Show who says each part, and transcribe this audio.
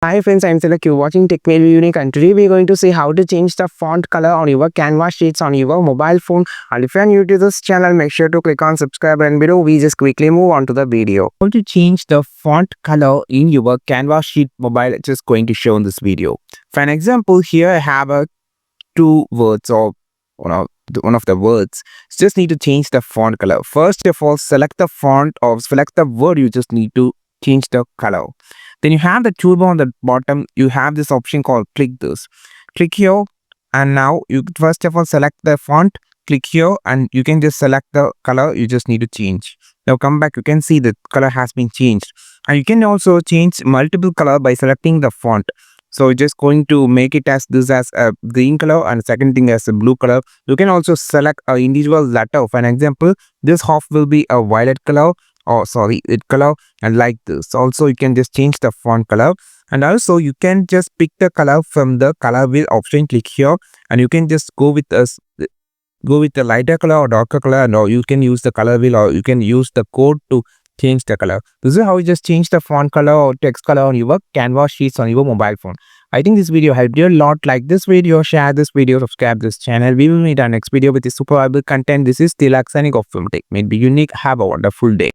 Speaker 1: Hi friends, I'm Tilak. You're watching Tech Very Unique, and today we're going to see how to change the font color on your Canva Sheets on your mobile phone. And if you're new to this channel, make sure to click on subscribe and below. We just quickly move on to the video. How to change the font color in your Canva Sheet Mobile, just going to show in this video. For an example, here I have two words or one of the words. Just need to change the font color. First of all, select the font or select the word. You just need to change the color. Then you have the toolbar on the bottom. You have this option called click this. Click here, and now you first of all select the font. Click here, and you can just select the color. You just need to change. Now come back. You can see the color has been changed, and you can also change multiple color by selecting the font. So just going to make it as this as a green color and second thing as a blue color. You can also select a individual letter. For an example, this half will be a violet color, or sorry, red color, and like this. Also you can just change the font color, and also you can just pick the color from the color wheel option. Click here, and you can just go with the lighter color or darker color, or you can use the color wheel, or you can use the code to change the color. This is how you just change the font color or text color on your Canva sheets on your mobile phone. I think this video helped you a lot. Like this video, share this video, subscribe this channel. We will meet our next video with the super valuable content. This is Tilak signing off from Tech Made Unique. Have a wonderful day.